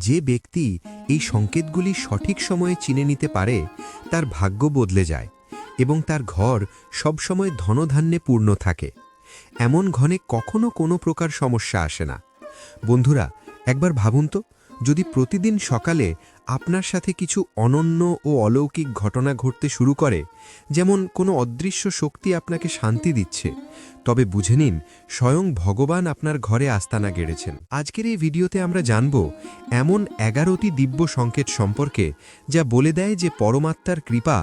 যে ব্যক্তি এই সংকেতগুলি সঠিক সময়ে চিনে নিতে পারে তার ভাগ্য বদলে যায় এবং তার ঘর সবসময় ধনধান্যে পূর্ণ থাকে। এমন ঘরে কখনো কোনো প্রকার সমস্যা আসে না। বন্ধুরা, একবার ভাবুন তো, যদি প্রতিদিন সকালে আপনার সাথে কিছু অনন্য ও অলৌকিক ঘটনা ঘটতে শুরু করে, যেমন কোনো অদৃশ্য শক্তি আপনাকে শান্তি দিচ্ছে, তবে বুঝে নিন স্বয়ং ভগবান আপনার ঘরে আস্তানা গেড়েছেন। আজকের এই ভিডিওতে আমরা জানব এমন 11টি দিব্য সংকেত সম্পর্কে, যা বলে দেয় যে পরমাত্মার কৃপা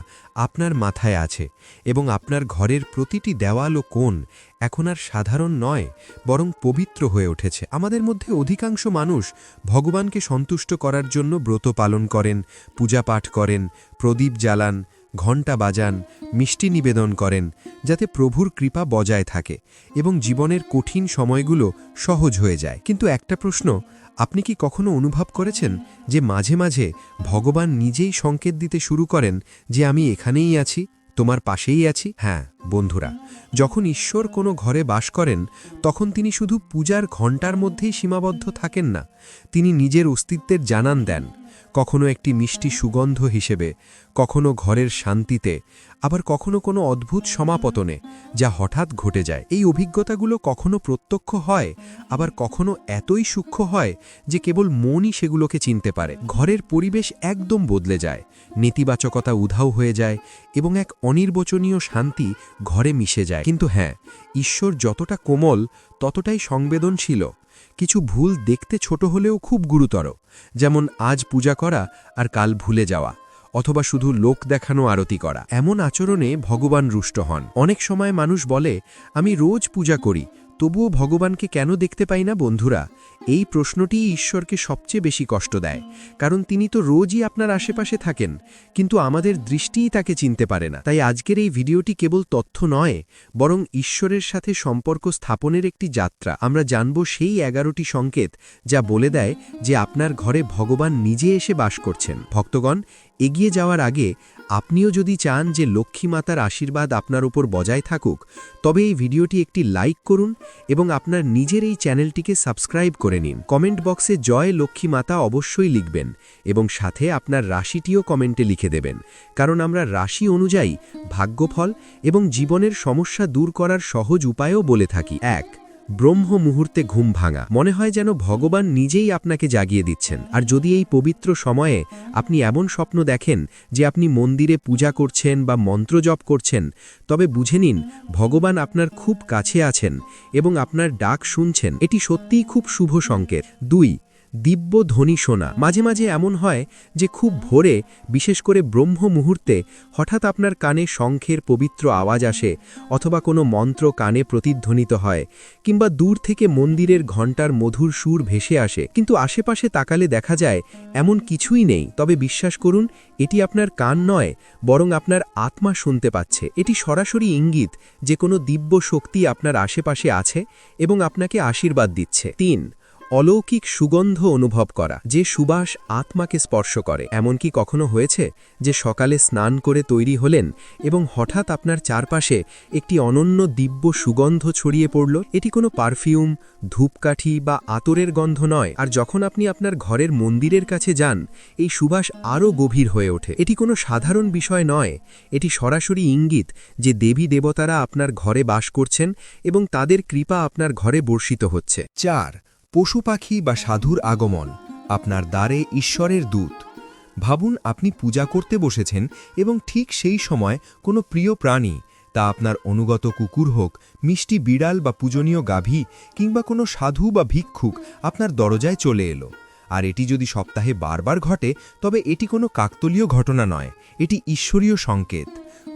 আপনার মাথায় আছে এবং আপনার ঘরের প্রতিটি দেওয়াল ও কোণ এখন আর সাধারণ নয়, বরং পবিত্র হয়ে উঠেছে। আমাদের মধ্যে অধিকাংশ মানুষ ভগবানকে সন্তুষ্ট করার জন্য ব্রত পালন করেন, পূজা পাঠ করেন, প্রদীপ জ্বালান, ঘণ্টা বাজান, মিষ্টি নিবেদন করেন, যাতে প্রভুর কৃপা বজায় থাকে এবং জীবনের কঠিন সময়গুলো সহজ হয়ে যায়। কিন্তু একটা প্রশ্ন, আপনি কি কখনো অনুভব করেছেন যে মাঝে মাঝে ভগবান নিজেই সংকেত দিতে শুরু করেন যে আমি এখানেই আছি, তোমার পাশেই আছি? হ্যাঁ বন্ধুরা, যখন ঈশ্বর কোনো ঘরে বাস করেন, তখন তিনি শুধু পূজার ঘণ্টার মধ্যেই সীমাবদ্ধ থাকেন না, তিনি নিজের অস্তিত্বের জানান দেন। কখনো একটি মিষ্টি সুগন্ধ হিসেবে, কখনো ঘরের শান্তিতে, আবার কখনো কোনো অদ্ভুত সমাপতনে, যা হঠাৎ ঘটে যায়। এই অভিজ্ঞতাগুলো কখনো প্রত্যক্ষ হয়, আবার কখনো এতই সূক্ষ্ম হয় যে কেবল মনই সেগুলোকে চিনতে পারে। ঘরের পরিবেশ একদম বদলে যায়, নেতিবাচকতা উধাও হয়ে যায় এবং এক অনির্বচনীয় শান্তি ঘরে মিশে যায়। কিন্তু হ্যাঁ, ঈশ্বর যতটা কোমল ততটাই সংবেদনশীল। কিছু ভুল দেখতে ছোট হলেও খুব গুরুতর, যেমন আজ পূজা করা আর কাল ভুলে যাওয়া, অথবা শুধু লোক দেখানো আরতি করা। এমন আচরণে ভগবান রুষ্ট হন। অনেক সময় মানুষ বলে, আমি রোজ পূজা করি, তবুও ভগবানকে কেন দেখতে পাই না? বন্ধুরা, এই প্রশ্নটিই ঈশ্বরকে সবচেয়ে বেশি কষ্ট দেয়, কারণ তিনি তো রোজই আপনার আশেপাশে থাকেন, কিন্তু আমাদের দৃষ্টিই তাকে চিনতে পারে না। তাই আজকের এই ভিডিওটি কেবল তথ্য নয়, বরং ঈশ্বরের সাথে সম্পর্ক স্থাপনের একটি যাত্রা। আমরা জানব সেই 11টি সংকেত যা বলে দেয় যে আপনার ঘরে ভগবান নিজে এসে বাস করছেন। ভক্তগণ, এগিয়ে যাওয়ার আগে আপনিও যদি চান যে লক্ষ্মী মাতার আশীর্বাদ আপনার উপর বজায় থাকুক, তবে এই ভিডিওটি একটি লাইক করুন এবং আপনার নিজের এই চ্যানেলটিকে সাবস্ক্রাইব করে নিন। কমেন্ট বক্সে জয় লক্ষ্মী মাতা অবশ্যই লিখবেন এবং সাথে আপনার রাশিটিও কমেন্টে লিখে দেবেন, কারণ আমরা রাশি অনুযায়ী ভাগ্যফল এবং জীবনের সমস্যা দূর করার সহজ উপায়ও বলে থাকি। 1. ব্রহ্ম মুহূর্তে ঘুম ভাঙা। মনে হয় যেন ভগবান নিজেই আপনাকে জাগিয়ে দিচ্ছেন। আর যদি এই পবিত্র সময়ে আপনি এমন স্বপ্ন দেখেন যে আপনি মন্দিরে পূজা করছেন বা মন্ত্র জপ করছেন, তবে বুঝে নিন ভগবান আপনার খুব কাছে আছেন এবং আপনার ডাক শুনছেন। এটি সত্যিই খুব শুভ সংকেত। 2. দিব্য ধ্বনি শোনা। মাঝে মাঝে এমন হয় যে খুব ভোরে, বিশেষ করে ব্রহ্ম মুহূর্তে, হঠাৎ আপনার কানে শঙ্খের পবিত্র আওয়াজ আসে, অথবা কোনো মন্ত্র কানে প্রতিধ্বনিত হয়, কিংবা দূর থেকে মন্দিরের ঘণ্টার মধুর সুর ভেসে আসে। কিন্তু আশেপাশে তাকালে দেখা যায় এমন কিছুই নেই। তবে বিশ্বাস করুন, এটি আপনার কান নয়, বরং আপনার আত্মা শুনতে পাচ্ছে। এটি সরাসরি ইঙ্গিত যে কোনো দিব্য শক্তি আপনার আশেপাশে আছে এবং আপনাকে আশীর্বাদ দিচ্ছে। 3. অলৌকিক সুগন্ধ অনুভব করা। যে সুবাস আত্মাকে স্পর্শ করে। এমনকি কখনো হয়েছে যে সকালে স্নান করে তৈরি হলেন এবং হঠাৎ আপনার চারপাশে একটি অনন্য দিব্য সুগন্ধ ছড়িয়ে পড়ল? এটি কোনো পারফিউম, ধূপকাঠি বা আতরের গন্ধ নয়। আর যখন আপনি আপনার ঘরের মন্দিরের কাছে যান, এই সুবাস আরও গভীর হয়ে ওঠে। এটি কোনো সাধারণ বিষয় নয়, এটি সরাসরি ইঙ্গিত যে দেবী দেবতারা আপনার ঘরে বাস করছেন এবং তাদের কৃপা আপনার ঘরে বর্ষিত হচ্ছে। 4. পশু পাখি বা সাধুর আগমন। আপনার দ্বারে ঈশ্বরের দূত। ভাবুন, আপনি পূজা করতে বসেছেন এবং ঠিক সেই সময় কোনো প্রিয় প্রাণী, তা আপনার অনুগত কুকুর হোক, মিষ্টি বিড়াল বা পূজনীয় গাভী, কিংবা কোনো সাধু বা ভিক্ষুক আপনার দরজায় চলে এলো। আর এটি যদি সপ্তাহে বারবার ঘটে, তবে এটি কোনো কাকতালীয় ঘটনা নয়, এটি ঈশ্বরীয় সংকেত।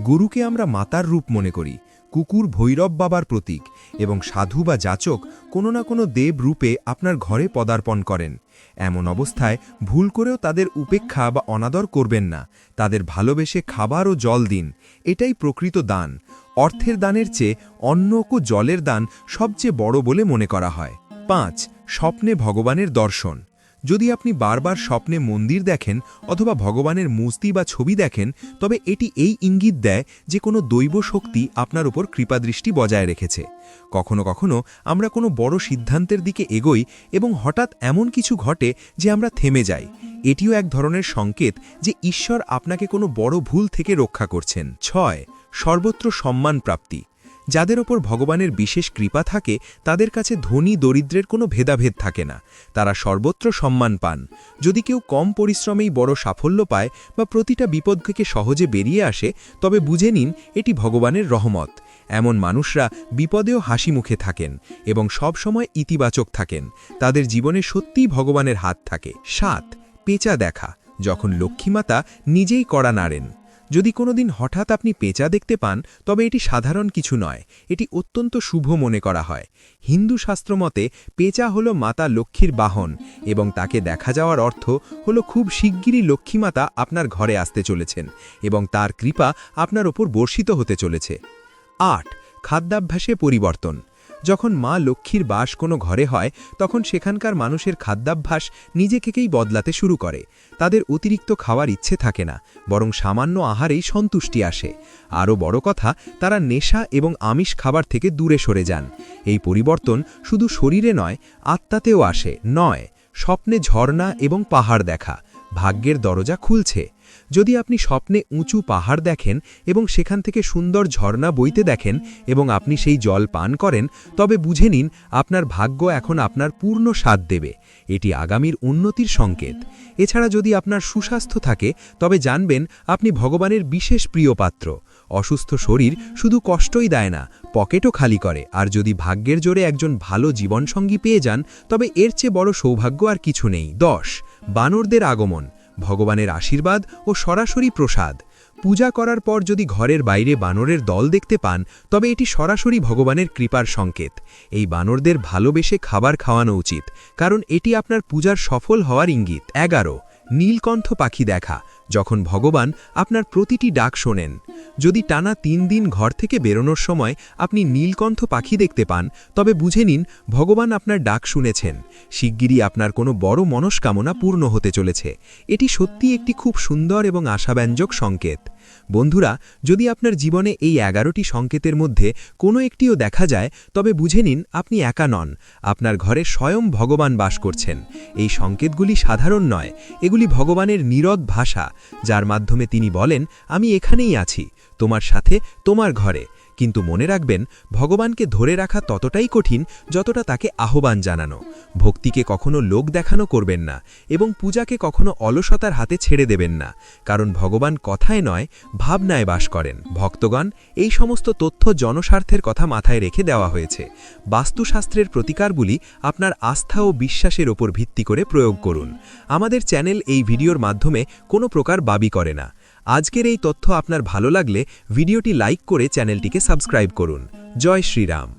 গরুকে আমরা মাতার রূপ মনে করি, কুকুর ভৈরব বাবার প্রতীক, এবং সাধু বা যাচক কোনো না কোনো দেব রূপে আপনার ঘরে পদার্পণ করেন। এমন অবস্থায় ভুল করেও তাদের উপেক্ষা বা অনাদর করবেন না, তাদের ভালোবেসে খাবার ও জল দিন। এটাই প্রকৃত দান। অর্থের দানের চেয়ে অন্ন ও জলের দান সবচেয়ে বড় বলে মনে করা হয়। 5. স্বপ্নে ভগবানের দর্শন। যদি আপনি বারবার স্বপ্নে মন্দির দেখেন অথবা ভগবানের মূর্তি বা ছবি দেখেন, তবে এটি এই ইঙ্গিত দেয় যে কোনো দৈব শক্তি আপনার উপর কৃপাদৃষ্টি বজায় রেখেছে। কখনো কখনো আমরা কোনো বড় সিদ্ধান্তের দিকে এগোই এবং হঠাৎ এমন কিছু ঘটে যে আমরা থেমে যাই। এটিও এক ধরনের সংকেত যে ঈশ্বর আপনাকে কোনো বড় ভুল থেকে রক্ষা করছেন। 6. সর্বত্র সম্মান প্রাপ্তি। যাদের ওপর ভগবানের বিশেষ কৃপা থাকে তাদের কাছে ধনী দরিদ্রের কোনো ভেদাভেদ থাকে না, তারা সর্বত্র সম্মান পান। যদি কেউ কম পরিশ্রমেই বড় সাফল্য পায় বা প্রতিটা বিপদ থেকে সহজে বেরিয়ে আসে, তবে বুঝে নিন এটি ভগবানের রহমত। এমন মানুষরা বিপদেও হাসি মুখে থাকেন এবং সব সময় ইতিবাচক থাকেন, তাদের জীবনে সত্যিই ভগবানের হাত থাকে। 7. পেঁচা দেখা। যখন লক্ষ্মীমাতা নিজেই কড়া নাড়েন। যদি কোনোদিন হঠাৎ আপনি পেঁচা দেখতে পান, তবে এটি সাধারণ কিছু নয়, এটি অত্যন্ত শুভ মনে করা হয়। হিন্দু শাস্ত্র মতে পেঁচা হল মাতা লক্ষ্মীর বাহন এবং তাকে দেখা যাওয়ার অর্থ হল খুব শিগগিরই লক্ষ্মীমাতা আপনার ঘরে আসতে চলেছেন এবং তার কৃপা আপনার ওপর বর্ষিত হতে চলেছে। 8. খাদ্যাভ্যাসে পরিবর্তন। যখন মা লক্ষ্মীর বাস কোনো ঘরে হয়, তখন সেখানকার মানুষের খাদ্যাভ্যাস নিজেকেই বদলাতে শুরু করে। তাদের অতিরিক্ত খাওয়ার ইচ্ছে থাকে না, বরং সামান্য আহারেই সন্তুষ্টি আসে। আরও বড় কথা, তারা নেশা এবং আমিষ খাবার থেকে দূরে সরে যান। এই পরিবর্তন শুধু শরীরে নয়, আত্মাতেও আসে। 9. স্বপ্নে ঝর্ণা এবং পাহাড় দেখা। ভাগ্যের দরজা খুলছে। যদি আপনি স্বপ্নে উঁচু পাহাড় দেখেন এবং সেখান থেকে সুন্দর ঝর্ণা বইতে দেখেন এবং আপনি সেই জল পান করেন, তবে বুঝে নিন আপনার ভাগ্য এখন আপনার পূর্ণ সাথ দেবে। এটি আগামীর উন্নতির সংকেত। এছাড়া যদি আপনার সুস্বাস্থ্য থাকে, তবে জানবেন আপনি ভগবানের বিশেষ প্রিয় পাত্র। অসুস্থ শরীর শুধু কষ্টই দেয় না, পকেটও খালি করে। আর যদি ভাগ্যের জোরে একজন ভালো জীবনসঙ্গী পেয়ে যান, তবে এর চেয়ে বড় সৌভাগ্য আর কিছু নেই। 10. বানরদের আগমন। ভগবানের আশীর্বাদ ও সরাসরি প্রসাদ। পূজা করার পর যদি ঘরের বাইরে বানরের দল দেখতে পান, তবে এটি সরাসরি ভগবানের কৃপার সংকেত। এই বানরদের ভালোবেসে খাবার খাওয়ানো উচিত, কারণ এটি আপনার পূজার সফল হওয়ার ইঙ্গিত। 11. নীলকণ্ঠ পাখি দেখা। যখন ভগবান আপনার প্রতিটি ডাক শোনেন। যদি টানা 3 দিন ঘর থেকে বেরোনোর সময় আপনি নীলকণ্ঠ পাখি দেখতে পান, তবে বুঝে নিন ভগবান আপনার ডাক শুনেছেন। শিগগিরই আপনার কোনো বড় মনস্কামনা পূর্ণ হতে চলেছে। এটি সত্যি একটি খুব সুন্দর এবং আশাব্যঞ্জক সংকেত। বন্ধুরা, যদি আপনার জীবনে এই 11টি সংকেতের মধ্যে কোনো একটিও দেখা যায়, তবে বুঝে নিন আপনি একা নন, আপনার ঘরে স্বয়ং ভগবান বাস করছেন। এই সংকেতগুলি সাধারণ নয়, এগুলি ভগবানের নীরদ ভাষা, যার মাধ্যমে তিনি বলেন, আমি এখানেই আছি, তোমার সাথে, তোমার ঘরে। কিন্তু মনে রাখবেন, ভগবানকে ধরে রাখা ততটাই কঠিন যতটা তাকে আহ্বান জানানো। ভক্তিকে কখনো লোক দেখানো করবেন না এবং পূজাকে কখনো অলসতার হাতে ছেড়ে দেবেন না, কারণ ভগবান কথায় নয়, ভাবনায় বাস করেন। ভক্তগণ, এই সমস্ত তথ্য জনস্বার্থের কথা মাথায় রেখে দেওয়া হয়েছে। বাস্তুশাস্ত্রের প্রতিকারগুলি আপনার আস্থা ও বিশ্বাসের ওপর ভিত্তি করে প্রয়োগ করুন। আমাদের চ্যানেল এই ভিডিওর মাধ্যমে কোনো প্রকার দাবি করে না। আজকের এই তথ্য আপনার ভালো লাগলে ভিডিওটি লাইক করে চ্যানেলটিকে সাবস্ক্রাইব করুন। জয় শ্রীরাম।